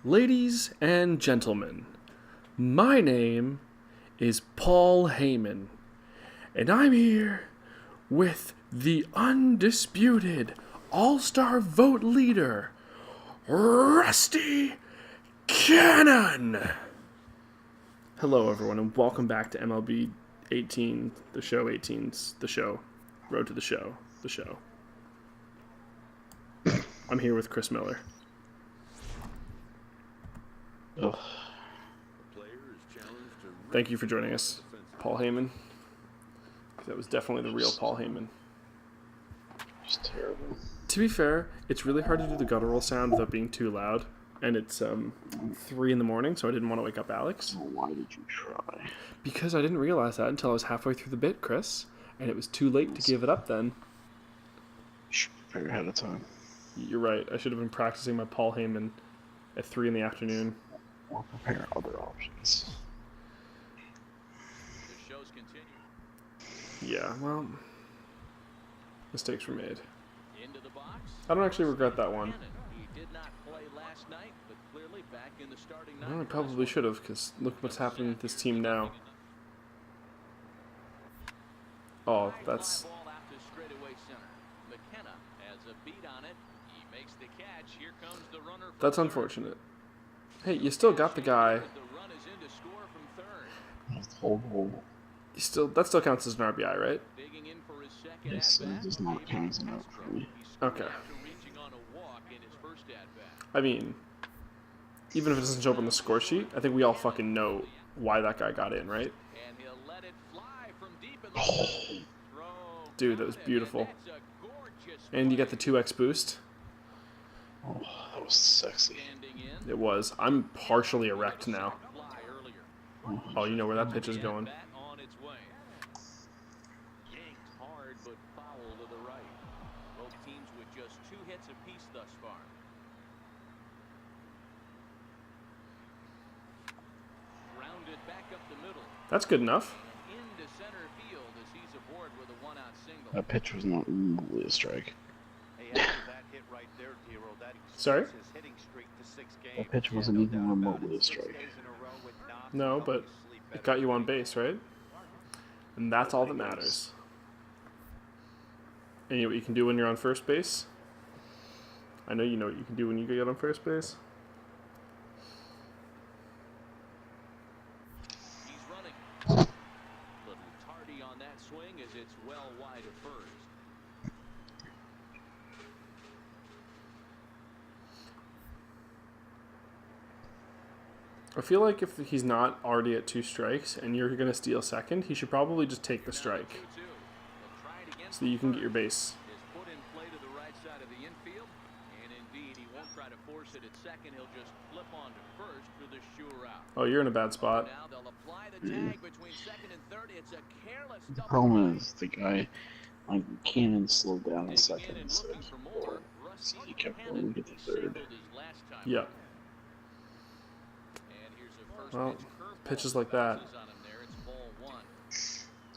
Ladies and gentlemen, my name is Paul Heyman, and I'm here with the undisputed All-Star vote leader, Rusty Cannon. Hello, everyone, and welcome back to MLB 18, the show 18's the show, Road to the Show, the show. I'm here with Chris Miller. Ugh. Thank you for joining us, Paul Heyman. That was definitely the real Paul Heyman. It's terrible. To be fair, it's really hard to do the guttural sound without being too loud. And it's 3 in the morning, so I didn't want to wake up Alex. Why did you try? Because I didn't realize that until I was halfway through the bit, Chris. And it was too late to give it up then. You should prepare ahead of time. You're right. I should have been practicing my Paul Heyman at 3 in the afternoon. Or prepare other options. The shows continue. Yeah, well, mistakes were made. Into the box. I don't actually regret that one. He did not play last night, but clearly back in the starting Well, I nine. probably should have, because look what's happening with this team now. Oh, that's... Ball out to straightaway center. McKenna has a beat on it. He makes the catch. Here comes the runner from That's third. unfortunate. Hey, you still got the guy. The run is in to score from third. That's the whole goal. That still counts as an RBI, right? Digging in for his second Yes, at-bat. it does not count as an out for me. He scored Okay. after reaching on a walk in his first at-bat. I mean, even if it doesn't show up on the score sheet, I think we all fucking know why that guy got in, right? And he'll let it fly from deep in the throw. Dude, that was beautiful. That's a gorgeous And you play. get the 2x boost. Oh, that was sexy. Standing in. It was. I'm partially erect now. Fly earlier. Oh, you know where that pitch is going. Bat on its way. Yanked hard but foul to the right. Both teams with just 2 hits apiece thus far. Grounded back up the middle. That's good enough. Into center field as he's aboard with a 1-out single. That pitch was not really a strike. Sorry? That pitch wasn't even remotely a strike. No, but it got you on base, right? And that's all that matters. And you know what you can do when you're on first base? I know you know what you can do when you get on first base. He's running. Little tardy on that swing as it's well wide of first. I feel like if he's not already at 2 strikes and you're going to steal second, he should probably just take the strike 2-2. He'll try it again so that you can get your base. His foot in play to the right side of the infield, and indeed he won't try to force it at second. He'll just flip on to first for the sure out. Oh, you're in a bad spot. Now they'll apply the tag between second and third. It's a careless The double problem play. is the guy, like, Cannon slowed down a Digging second in and instead looking of for 4. more. So Rusty he kept Cannon going to get the sampled third. his last time. Yeah. And here's a first Well, pitch curveball. pitches like that. Bounces on him there. It's ball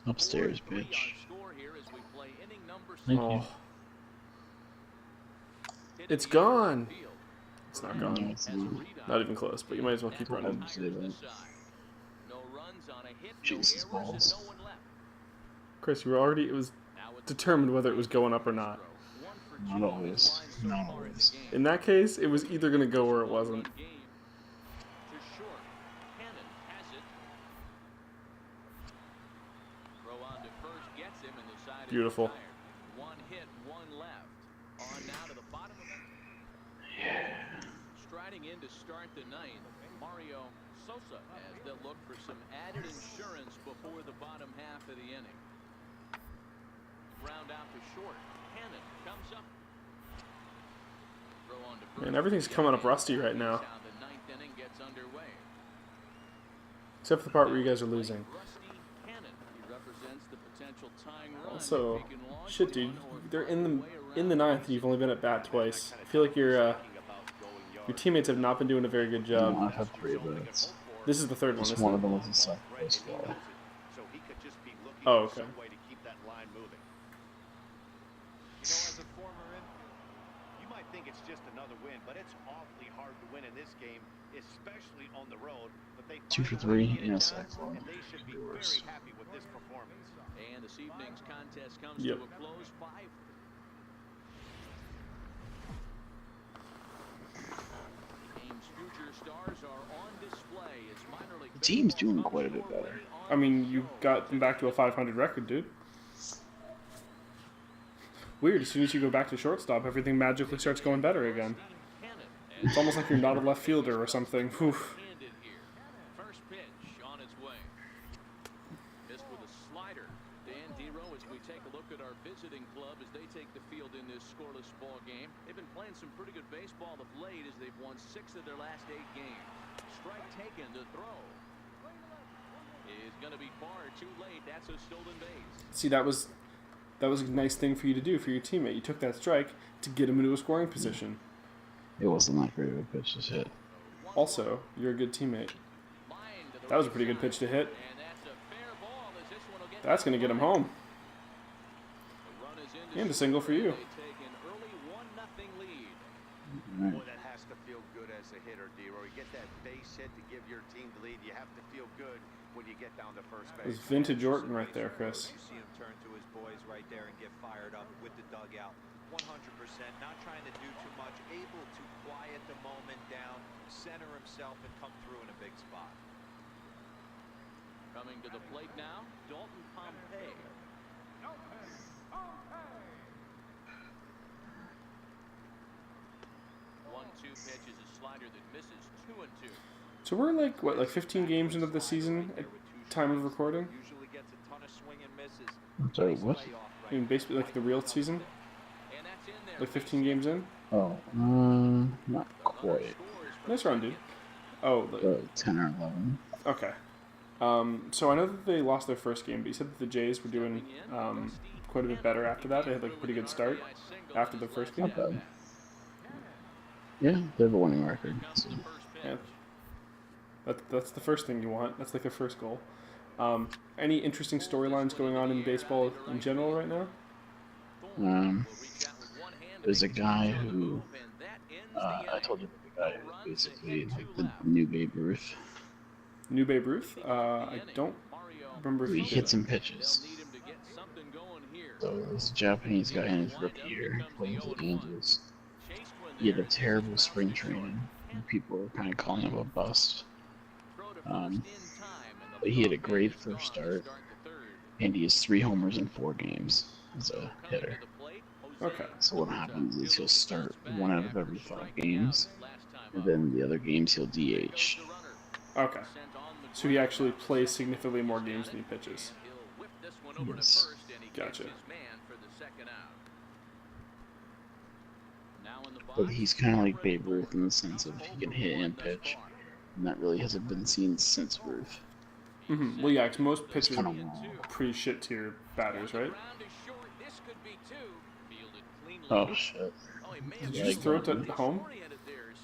1. Upstairs, 4-3 bitch. our score here as we play inning number Thank 6. you. Oh, Hit it's in the air right gone. field. It's not No, gone. it's Has a not. read on Not it. even close, but you might as well keep And running. the Say Tigers that. this side. No runs on a hit, Jesus no errors, balls. and no one left. Chris, you were already, it was Now it's determined whether it was going up or not. 1 for 2 Not on the always. line so Not far in the always. game. In that case, it was either going to go or it wasn't. Game to short. Cannon has it. Throw on to first gets him, and the side is Beautiful. retired. 1 hit, 1 left. On now to the bottom of it. Striding in to start the ninth, Mario Sosa, as they'll look for some added insurance before the bottom half of the inning. Ground out to short. Cannon comes up. Throw on to first. Man, everything's coming up rusty right now. How the ninth inning gets underway. Except for the part where you guys are losing. Rusty Cannon. He represents the potential tying run. Also, Taken long shit, dude, one or they're find a way in the around. ninth. You've only been at bat twice. I feel like you're Your teammates have not been doing a very good job. No, I've had 3 of those. This is the third one, Just isn't one it? of them was a second place fly. Oh, okay. As a former infielder, you might think it's just another win, but it's awfully hard to win in this game, especially on the road. But they 2 for 3 and a sack fly. and they should be very happy with this performance. And this evening's contest comes Yep. to a close 5. Game's future stars are on display as minor league The team's baseball doing comes quite a bit your better. way I on mean, the you show. got them back to a 500 record, dude. Weird. As soon as you go back to shortstop, everything magically starts going better again. It's almost like you're not a left fielder or something. Whew. Handed here. First pitch on its way. Missed with a slider. Dan Dero, as we take a look at our visiting club as they take the field in this scoreless ball game. They've been playing some pretty good baseball of late as they've won 6 of their last 8 games. Strike taken to throw. Is going to be far too late. That's a stolen base. See, that was a nice thing for you to do for your teammate. You took that strike to get him into a scoring position. It wasn't that great of a pitch to hit. Also, you're a good teammate. That was a pretty good pitch to hit. And that's a fair ball as this one will get That's going to get him home. The run is in to And a single for you. They take an early 1-0 lead. Right. Boy, that has to feel good as a hitter, Dero. You get that base hit to give your team the lead. You have to feel good when you get down to first It was base. vintage Orton right there, Chris. You see him turn to his boys right there and get fired up with the dugout. 100%, not trying to do too much, able to quiet the moment down, center himself, and come through in a big spot. Coming to the plate now, Dalton Pompey. 1-2 pitch is a slider that misses 2-2. So we're like 15 games into the season at time of recording? Usually gets a ton of swing and misses. I'm sorry, what? I mean, basically like the real season? And that's in there. Like 15 games in? Oh, not quite. Nice run, dude. Oh, 10 or 11. okay. So I know that they lost their first game, but you said that the Jays were doing quite a bit better after that. They had like a pretty good start after the first game. Not bad. Yeah, they have a winning record. So. Yeah. That's the first thing you want. That's like their first goal. Any interesting storylines going on in baseball in general right now? There's a guy who, I told you the guy who's basically like the new Babe Ruth. New Babe Ruth? I don't remember if He he did. hits and pitches. So this Japanese guy in his rookie year playing for the Angels. He had a terrible spring training. And people were kind of calling him a bust. But he had a great first start, and he has 3 homers in 4 games as a hitter. Okay. So what happens is he'll start 1 out of every 5 games, and then the other games he'll DH. Okay. So he actually plays significantly more games than he pitches. Yes. Gotcha. But he's kind of like Babe Ruth in the sense of he can hit and pitch, and that really hasn't been seen since Ruth. Mm-hmm. Well, yeah, because most pitchers kind are of wrong. pretty shit tier batters, right? Oh shit. Did you just throw it to home?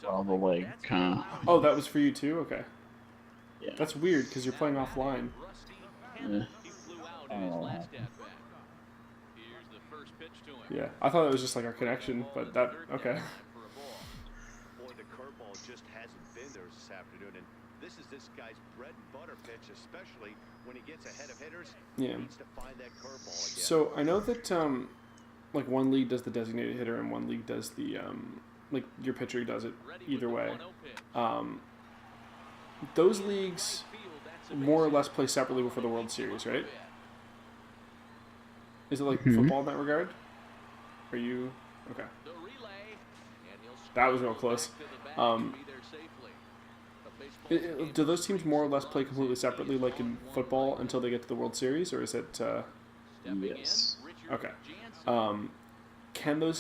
Well, the leg kind of. Oh, that was for you too? Okay. Yeah. That's weird because you're playing offline. Yeah. I don't know what happened. Yeah, I thought it was just like our connection, but that, okay. Boy, the curveball just hasn't been there this afternoon, and this is this guy's bread and butter pitch, especially when he gets ahead of hitters. Yeah. He needs to find that curveball again. So I know that like one league does the designated hitter and one league does the like your pitcher does it either way. Those leagues more or less play separately before the World Series, right? Is it like football in that regard? Are you okay? That was real close. Do those teams more or less play completely separately, like in football, until they get to the World Series, or is it? Yes. Okay. Can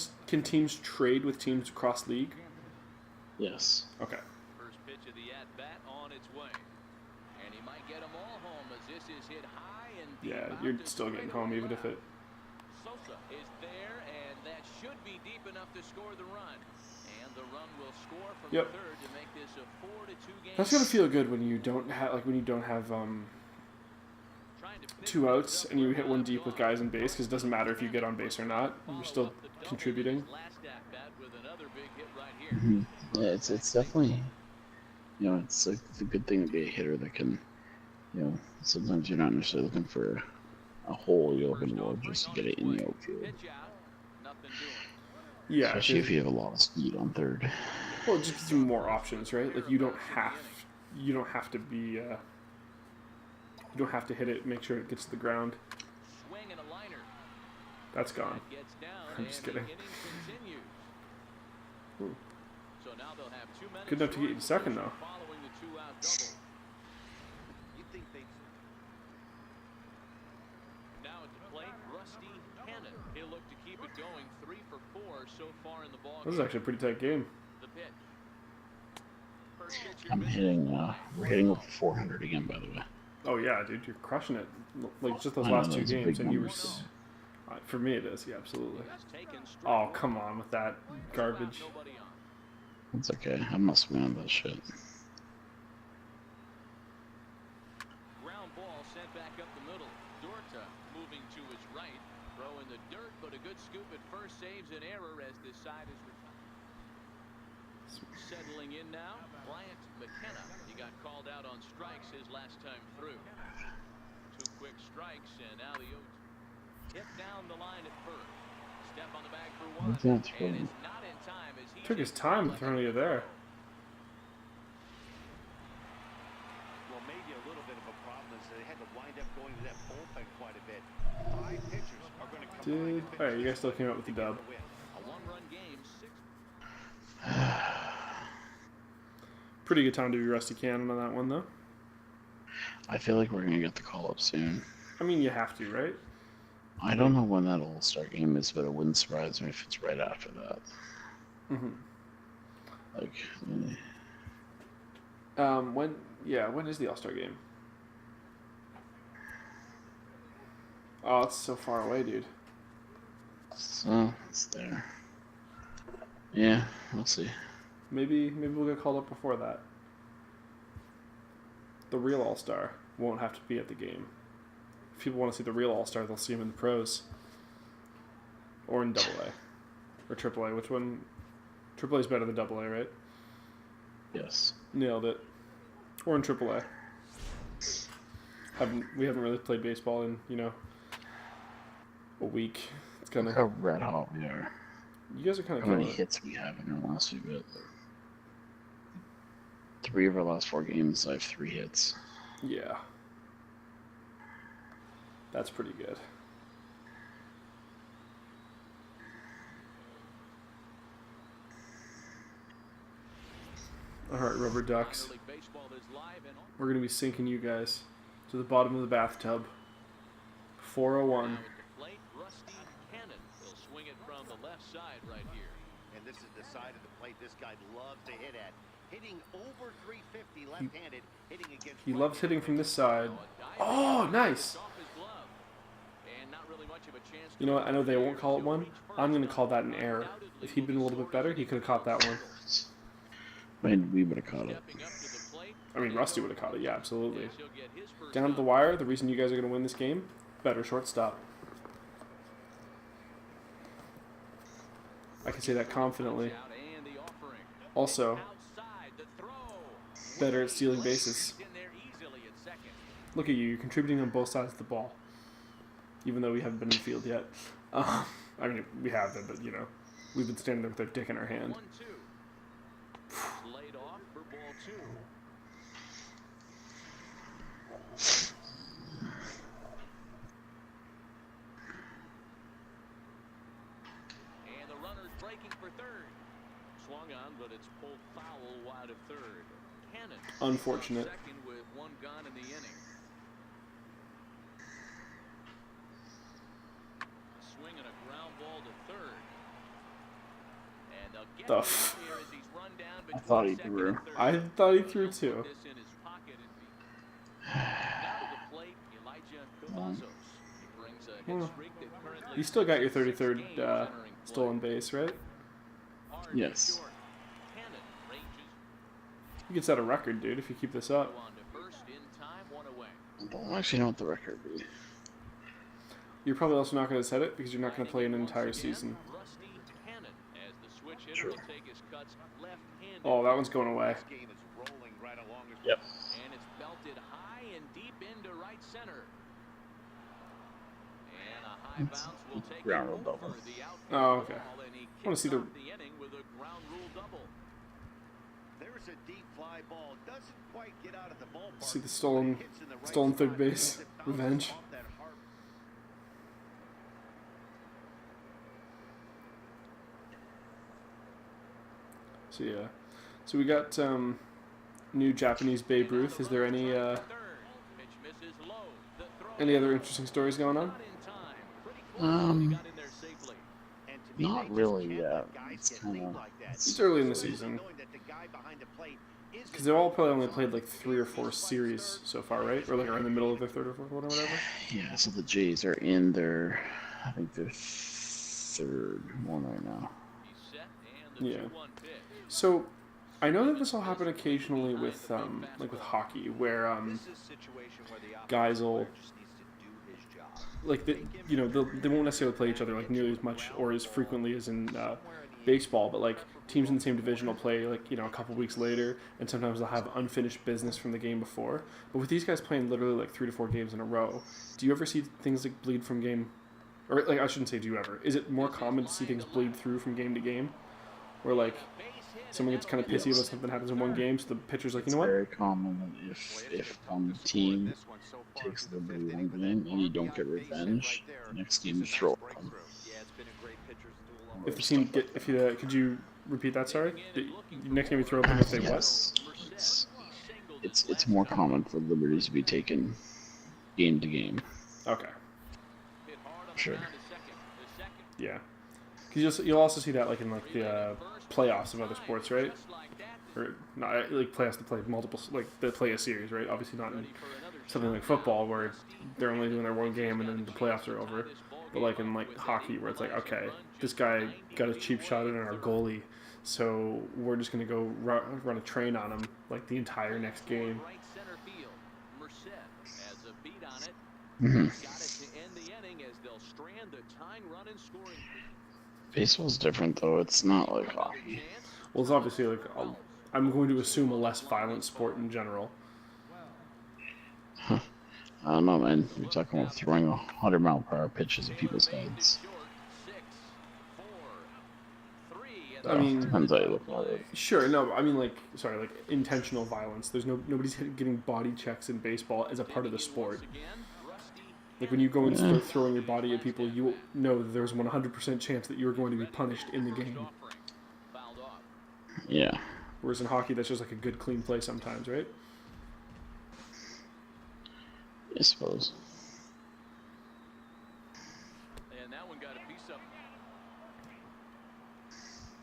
teams trade with teams across league? Yes. Okay. First pitch of the at-bat on its way. And he might get them all home as this is hit high and deep Yeah, out you're to still getting straight home even over if it. Sosa is there, and that should be deep enough to score the run. And the run will Yep. That's gonna feel good when you don't have two outs and you hit one deep with guys on base, because it doesn't matter if you get on base or not. You're still contributing. Mm-hmm. Yeah, it's definitely, it's a good thing to be a hitter that can, sometimes you're not necessarily looking for a hole, you're looking more just to get it in the outfield. Yeah, especially if you have a lot of speed on third. Well, it just gives you more options, right? Like you don't have to be you don't have to hit it. Make sure it gets to the ground. That's gone. I'm just kidding. Ooh. Good enough to get you to second, though. This is actually a pretty tight game. We're hitting over 400 again, by the way. Oh yeah, dude, you're crushing it. Like just those last two games, and you were. For me, it is. Yeah, absolutely. Oh, come on with that garbage. It's okay. I'm not swinging on that shit. Ground ball sent back up the middle. Dorta moving to his right, throw in the dirt, but a good scoop at first saves an error as this side is settling in now. Bryant McKenna, he got called out on strikes his last time through. 2 quick strikes, and now the 0-2. Hit down the line at first. Step on the bag for one, and it's not in time as he took his time throwing you there. Well, maybe a little bit of a problem is they had to wind up going to that bullpen quite a bit. 5 pitchers are going to come. Dude, all right, you guys still came out with the dub. a 1-run game, 6. Pretty good time to be Rusty Cannon on that one, though. I feel like we're gonna get the call up soon. I mean, you have to, right? I don't know when that All-Star game is, but it wouldn't surprise me if it's right after that. Mm-hmm. Like, when is the All-Star game? Oh, it's so far away, dude. so it's there. Yeah, we'll see. Maybe we'll get called up before that. The real All-Star won't have to be at the game. If people want to see the real All-Star, they'll see him in the pros. Or in AA. Or AAA. Which one? AAA is better than AA, right? Yes. Nailed it. Or in AAA. We haven't really played baseball in, a week. It's kind Look of... how red hot we are. You guys are kind of How many killing it. hits we have in our last few bit? 3 of our last 4 games, I have 3 hits. Yeah. That's pretty good. Alright, rubber ducks. We're going to be sinking you guys to the bottom of the bathtub. 401. And this is the side of the plate this guy loves to hit at. Hitting over 350 left-handed, hitting against. He loves hitting from this side. Oh, nice. You know what? I know they won't call it one. I'm going to call that an error. If he'd been a little bit better, he could have caught that one. We would have caught it. I mean, Rusty would have caught it. Yeah, absolutely. Down to the wire, the reason you guys are going to win this game, better shortstop. I can say that confidently. Also, better at stealing bases. Look at you, you're contributing on both sides of the ball. Even though we haven't been in the field yet. I mean, we have been, but, we've been standing there with our dick in our hand. Laid off for ball 2. And the runner's breaking for third. Swung on, but it's pulled foul wide of third. Cannon. Unfortunate. Second with 1 gone in the inning. Swing and a ground ball to third. And they'll get The him here as he's run down I between thought he second threw. and third. I thought he threw too. This in his pocket and down to the plate, Elijah Cavazos. He brings a hit streak that currently You still got your 33rd stolen base, right? Yes. Cannon You could set a record, dude, if you keep this up. On to first in time, one away. I don't actually know what the record would be. You're probably also not going to set it because you're not going to play an entire season. Rusty Cannon as the switch hitter Sure. will take his cuts left-handed. Oh, that one's going away. This game is rolling right along as Yep. And it's belted high and deep into right center. And a high bounce will take ground him rule double. over the outfield Oh, okay. wall, and he wanna kicks see the- off the inning with a ground rule double. There's a deep fly ball. Doesn't quite get out of the ballpark. See the stolen- but it hits in the right stolen third spot base as it bounces revenge. off that hard. So yeah, so we got new Japanese Babe Ruth. Is there any Third. Pitch misses low. The throw any other interesting stories going on? not in time. Pretty close, but he got in there safely. And to me, Not they just really can't yet. let guys It's get kinda- lead like that. It's early in the Especially season. knowing that the guy behind the plate isn't Because they've all probably only played like 3 or 4 series so far, right? Or like are in the middle of their third or fourth one or whatever. Yeah, so the Jays are in their, I think their third one right now. He's set, and the Yeah. 2-1 pitch. So I know that this will happen occasionally with like with hockey, where This is a situation where the guys will opposite player just needs to do his job. like they won't necessarily play each other like nearly as much or as frequently as in baseball, but like teams in the same division will play like a couple weeks later, and sometimes they'll have unfinished business from the game before. But with these guys playing literally like 3 to 4 games in a row, do you ever see things like bleed from game? Or like I shouldn't say do you ever. Is it more common to see things bleed through from game to game, where like someone gets kind of pissy about something happens in one game, so the pitcher's like, you It's know what? very common that if the team takes the lead one game and you don't get revenge, the next game you throw it them. Yeah, it's been a great pitcher's duel. If the team get if you could you repeat that? Sorry. Next game you throw them if they what? Yes, it's more common for liberties to be taken game to game. Okay. Sure. Yeah. Because you'll also see that like in like the playoffs of other sports, right? Or not like playoffs to play multiple like they play a series, right? Obviously not in something like football where they're only doing their one game and then the playoffs are over. But like in like hockey where it's like, okay, this guy got a cheap shot in our goalie, so we're just gonna go run a train on him like the entire next game. Right center field. Merced has a beat on it. Mm-hmm. Got it to end the inning as they'll strand the tying run in scoring. Baseball's different though. It's not like hockey. Well, it's obviously like I'm going to assume a less violent sport in general. I don't know, man. You're talking about throwing 100-mile-per-hour pitches at people's heads. I mean, Depends how you look at it. Sure, no, I mean like intentional violence. There's nobody's getting body checks in baseball as a part of the sport. Like when you go and start throwing your body at people, you know that there's 100% chance that you're going to be punished in the game. Yeah. Whereas in hockey, that's just like a good, clean play sometimes, right? I suppose. And that one got a piece up.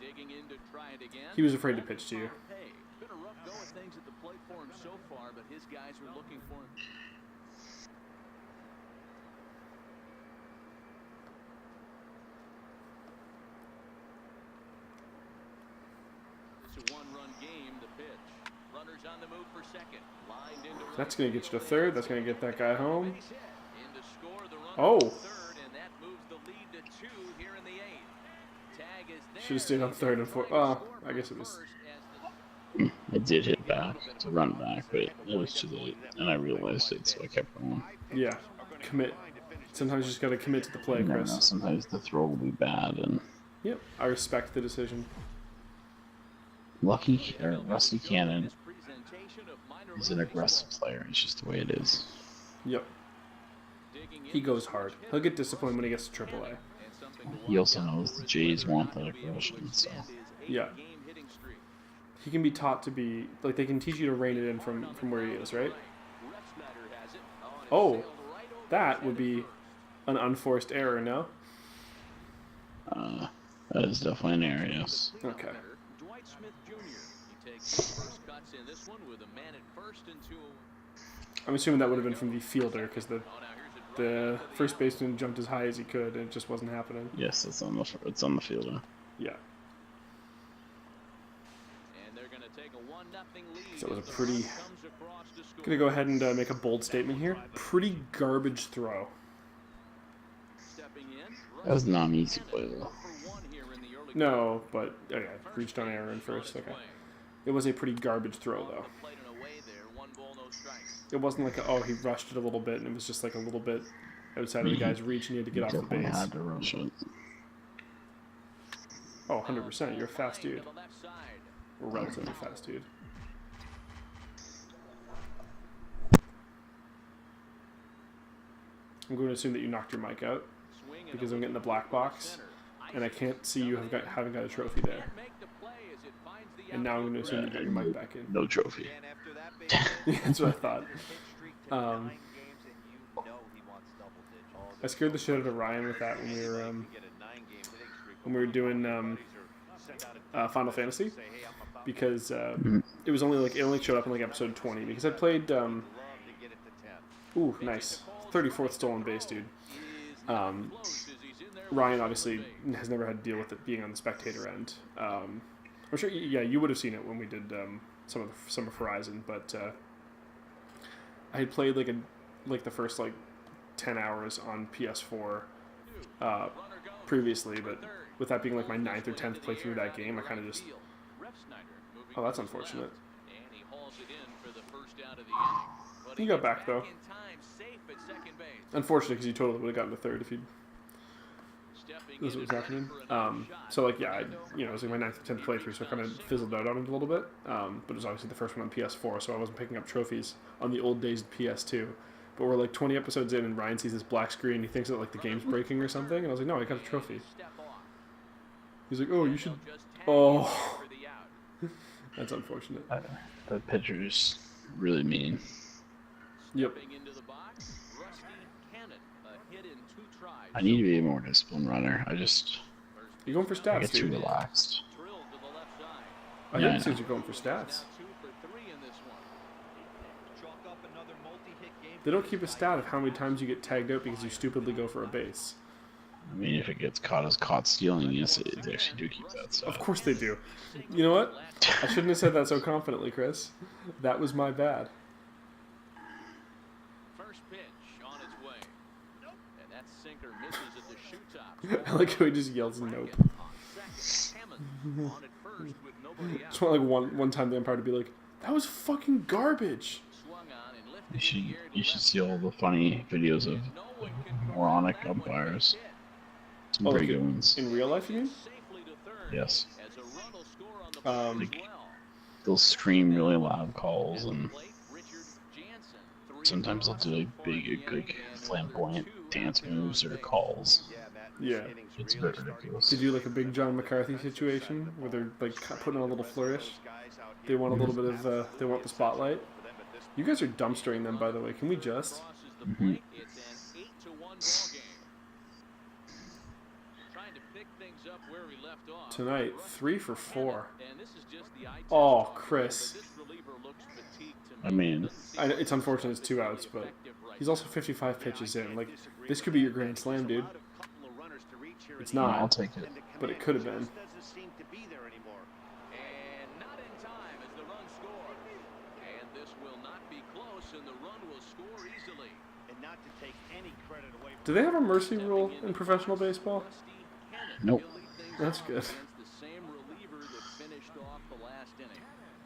Digging in to try it again. He was afraid to pitch to you. Hey, been a rough go of things at the plate for him so far, but his guys were looking for him. It's a one-run game. The pitch. Runners on the move for second. Lined into right. That's going to get you to third. That's going to get that guy home. In to score the run Oh. to third, and that moves the lead to 2 here in the 8th. Tag is there. Should have stayed on third and fourth. Oh, I guess it was. I did hit back to run back, but it was too late, and I realized it, so I kept going. Yeah, commit. Sometimes you just got to commit to the play, You never Chris. know, sometimes the throw will be bad, and Yep, I respect the decision. Rusty Cannon is an aggressive player. It's just the way it is. Yep. He goes hard. He'll get disciplined when he gets to AAA. He also knows the Jays want that aggression, so Yeah. He can be taught to be like they can teach you to rein it in from where he is, right? Oh, that would be an unforced error, no? that is definitely an error, yes. Okay. Dwight Smith Jr. He takes the first cuts in this one with a man at first and 2. I'm assuming that would have been from the fielder because Oh, now here's a the first baseman jumped as high as he could and it just wasn't happening. Yes, it's on the fielder. Yeah. And they're going So it was a pretty... Gonna go ahead and make a bold statement here. Pretty garbage throw. That was not an easy play, though. No, but okay, reached on Aaron first. Okay, it was a pretty garbage throw though. It wasn't like he rushed it a little bit and it was just like a little bit outside of the guy's reach and he had to get off the Definitely base. had to rush it. Oh, 100%. You're a fast dude. Or relatively fast dude. I'm going to assume that you knocked your mic out because I'm getting the black box and I can't see you haven't got a trophy there. And now I'm going to assume you got your mic back in. No trophy. Yeah, that's what I thought. I scared the shit out of Ryan with that when we were doing Final Fantasy because it was only it only showed up in like episode 20 because I played ooh, nice 34th stolen base, dude. Ryan obviously has never had to deal with it being on the spectator end. I'm sure, yeah, you would have seen it when we did some of Horizon, but I had played like the first 10 hours on PS4 previously, but with that being like my 9th or 10th playthrough of that game, I kind of just... Oh, that's unfortunate. You got back, though. Unfortunate, because you totally would have gotten the third if you'd... This is what was happening. So, yeah, it was like my 9th or 10th playthrough, so I kind of fizzled out on it a little bit. But it was obviously the first one on PS4, so I wasn't picking up trophies on the old days of PS2. But we're 20 episodes in, and Ryan sees this black screen, and he thinks that the game's breaking or something, and I was like, no, I got a trophy. He's like, oh, you should... Oh. That's unfortunate. The pitcher's really mean. Yep. I need to be a more disciplined runner. You're going for stats, I get too dude. relaxed. I think it seems you're going for stats. They don't keep a stat of how many times you get tagged out because you stupidly go for a base. I mean, if it gets caught as caught stealing, yes, they actually do keep that stuff. Of course they do. You know what? I shouldn't have said that so confidently, Chris. That was my bad. First pitch on its way. And that sinker misses at the shoe top. I like how he just yells nope. Just want one time the umpire to be like, that was fucking garbage. You should see all the funny videos of moronic umpires. Some pretty good ones. In real life, you mean? Yes. They'll scream really loud calls, and sometimes they'll do big, flamboyant dance moves or calls. Yeah. It's a bit ridiculous. They do a big John McCarthy situation where they're putting on a little flourish. They want a little bit of they want the spotlight. You guys are dumpstering them, by the way. Can we just? Mm-hmm. Tonight, 3 for 4. Oh, Chris. I mean, It's unfortunate it's 2 outs, but he's also 55 pitches in. This could be your grand slam, dude. It's not. I'll take it. But it could have been. Do they have a mercy rule in professional baseball? Nope. That's good.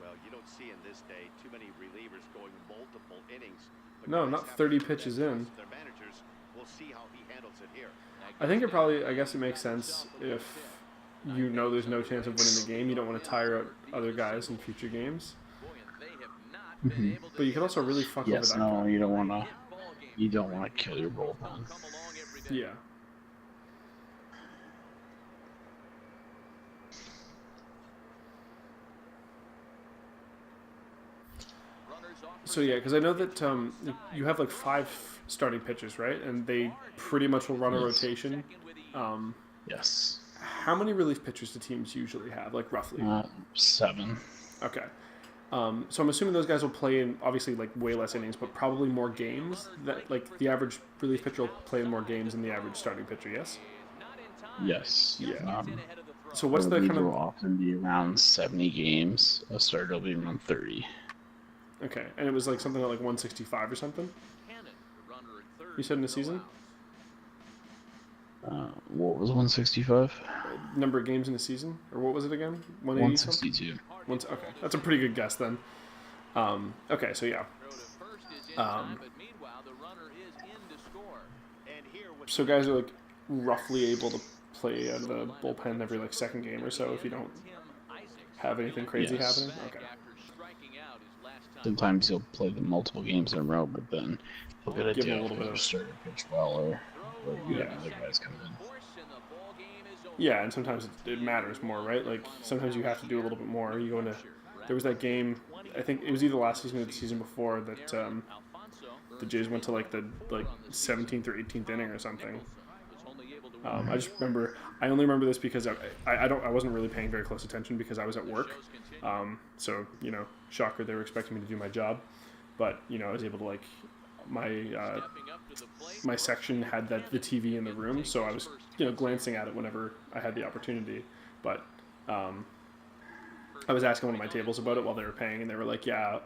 Well, you don't see in this day too many relievers going multiple innings. No, not 30 pitches in. Their managers will see how he handles it here. I guess it makes sense if you know there's no chance of winning the game. You don't want to tire out other guys in future games. Mm-hmm. But you can also really fuck over that guy. You don't want to kill your bullpen. Yeah. So yeah, because I know that you have 5 starting pitchers, right? And they pretty much will run a rotation. Yes. How many relief pitchers do teams usually have, roughly? 7. Okay. So I'm assuming those guys will play in obviously way less innings, but probably more games. That the average relief pitcher will play in more games than the average starting pitcher. Yes. Yes. Yeah. So what's The the league kind of... will often be around 70 games. A starter will be around 30. Okay, and it was like something like 165 or something? You said in a season? What was 165? Number of games in a season? Or what was it again? 180 something? 162. Okay, that's a pretty good guess then. Okay, so yeah. So guys are like roughly able to play out of the bullpen every like second game or so if you don't have anything crazy Yes. happening? Okay. Sometimes he'll play the multiple games in a row, but then he'll get a Give him a deal little for bit a of... starter pitch well, or you have Yeah. other guys come in. Yeah, and sometimes it matters more, right? Like sometimes you have to do a little bit more. You go into... There was that game, I think it was either last season or the season before, that the Jays went to like the 17th or 18th inning or something. I just remember, I only remember this because I wasn't really paying very close attention because I was at work. So, you know, shocker, they were expecting me to do my job. But, you know, I was able to like, my section had the TV in the room, so I was, you know, glancing at it whenever I had the opportunity. But I was asking one of my tables about it while they were paying, and they were like, yeah,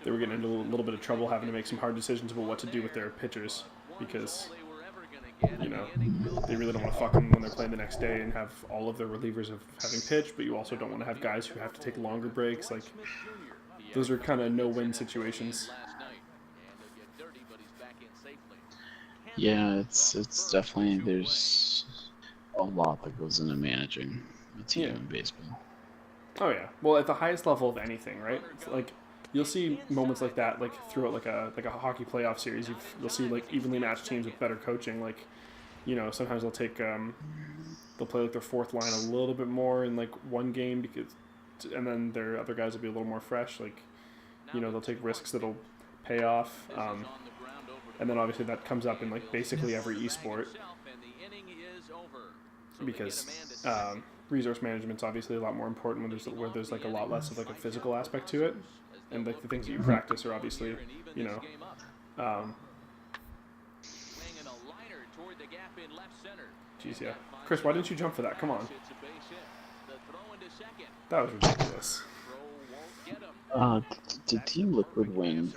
they were getting into a little bit of trouble having to make some hard decisions about what to do with their pitchers because, you know, they really don't want to fuck them when they're playing the next day and have all of their relievers of having pitched, but you also don't want to have guys who have to take longer breaks. Like, those are kind of no-win situations. Yeah, it's definitely, there's a lot that goes into managing a team in baseball. Oh yeah. Well, at the highest level of anything, right? It's like you'll see moments like that, like throughout like a hockey playoff series. You'll see like evenly matched teams with better coaching. Like, you know, sometimes they'll take they'll play like their fourth line a little bit more in like one game and then their other guys will be a little more fresh. Like, you know, they'll take risks that'll pay off. And then obviously that comes up in like basically every esport because resource management's obviously a lot more important where there's like a lot less of like a physical aspect to it, and like the things that you practice are obviously, you know, geez, yeah. Chris, why didn't you jump for that? Come on. That was ridiculous. Did Team Liquid win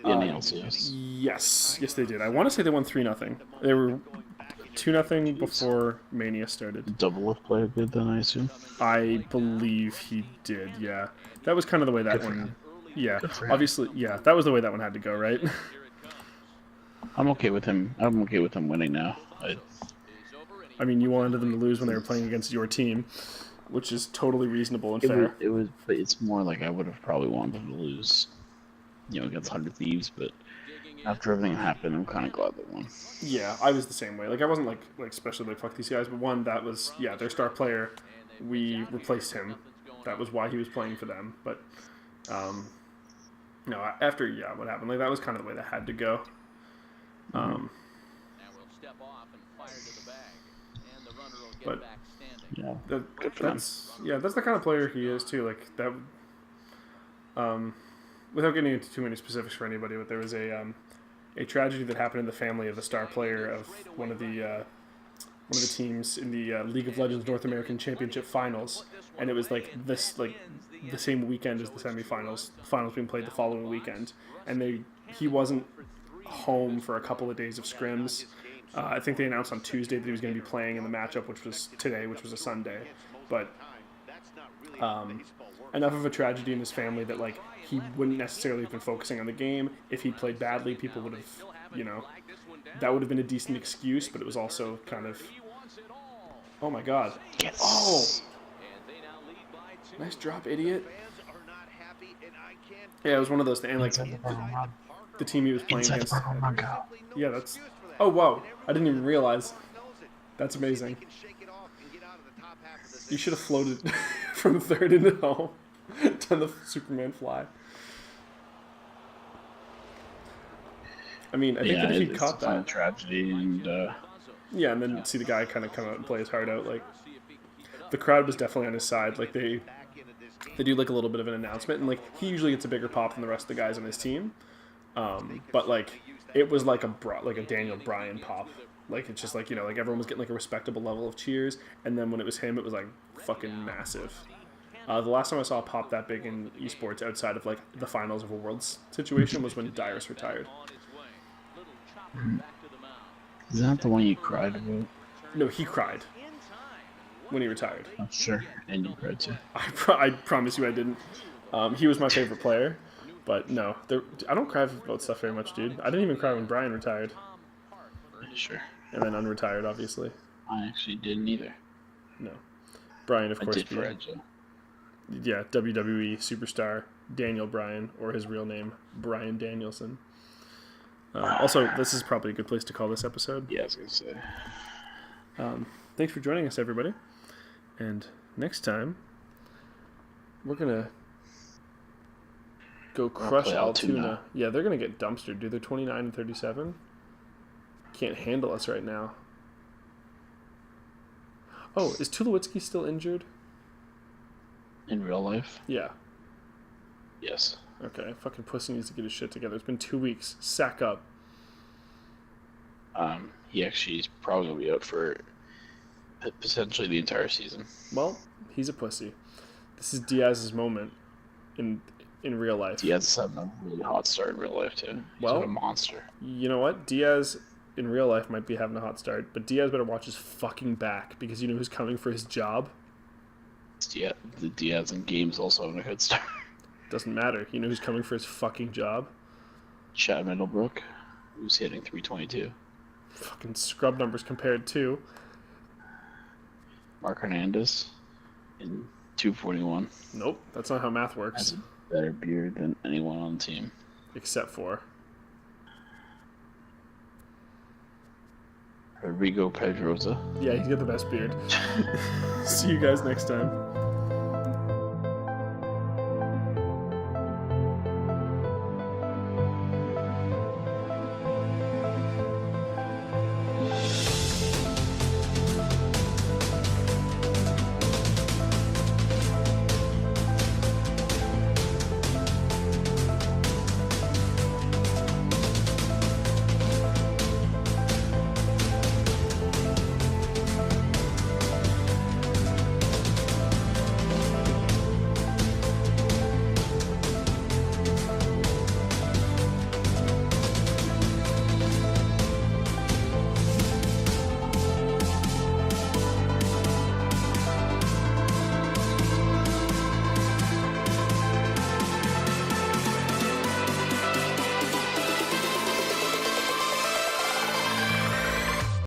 the NLCS? Yes, they did. I want to say they won 3-0. They were 2-0 before Mania started. Double Lift player good then, I assume? I believe he did, yeah. That was kind of the way that one... Yeah, for him. obviously, yeah, that was the way that one had to go, right? I'm okay with him. I'm okay with him winning now. I mean, you wanted them to lose when they were playing against your team, which is totally reasonable and fair. But it's more like I would have probably wanted them to lose, you know, against 100 Thieves, but after everything happened, I'm kind of glad they won. Yeah, I was the same way. Like, I wasn't like especially like fuck these guys, but one, that was, yeah, their star player. We replaced him. That was why he was playing for them. But no, after what happened, like that was kind of the way that had to go. But Yeah, that's the kind of player he is too. Like that. Without getting into too many specifics for anybody, but there was a tragedy that happened in the family of the star player of one of the teams in the League of Legends North American Championship Finals, and it was like this the same weekend as the semifinals. Finals being played the following weekend, and he wasn't home for a couple of days of scrims. I think they announced on Tuesday that he was going to be playing in the matchup, which was today, which was a Sunday. But enough of a tragedy in his family that like he wouldn't necessarily have been focusing on the game. If he played badly, people would have, you know, that would have been a decent excuse. But it was also kind of, oh my god, Yes. oh, nice drop, idiot. Yeah, it was one of those things. And like the team he was playing against. Yeah, that's. Oh wow, I didn't even realize. That's amazing. You should have floated from third into home, done the Superman fly. I mean, I think that if he caught kind of that, tragedy, and yeah, and then see the guy kind of come out and play his heart out. Like the crowd was definitely on his side. Like they do like a little bit of an announcement, and like he usually gets a bigger pop than the rest of the guys on his team. But like it was like a Daniel Bryan pop. Like, it's just like, you know, like everyone was getting like a respectable level of cheers, and then when it was him, it was like fucking massive. The last time I saw a pop that big in esports outside of like the finals of a Worlds situation was when Dyrus retired. Is that the one you cried about? No, he cried when he retired. I'm sure. And you cried too. I promise you I didn't. He was my favorite player, but no, I don't cry about stuff very much, dude. I didn't even cry when Brian retired, Sure. and then unretired, obviously. I actually didn't either. No, Brian, of I course, did for Edge. yeah, WWE superstar Daniel Bryan, or his real name, Bryan Danielson. Also, this is probably a good place to call this episode. Yeah, I was gonna say. Thanks for joining us, everybody. And next time, we're gonna go crush play Altoona. Altoona. Yeah, they're gonna get dumpstered, dude. They're 29-37. Can't handle us right now. Oh, is Tulowitzki still injured? In real life? Yeah. Yes. Okay, fucking pussy needs to get his shit together. It's been 2 weeks. Sack up. He actually is probably gonna be out for potentially the entire season. Well, he's a pussy. This is Diaz's moment in real life. Diaz is having a really hot start in real life too. He's Well- a monster. You know what? Diaz in real life might be having a hot start, but Diaz better watch his fucking back because you know who's coming for his job? The Diaz in games also having a good start. Doesn't matter. You know who's coming for his fucking job? Chad Middlebrook, who's hitting 322. Fucking scrub numbers compared to. Mark Hernandez in 241. Nope, that's not how math Has works. a better beard than anyone on the team. Except for. Rodrigo Pedroza. Yeah, he's got the best beard. See you guys next time.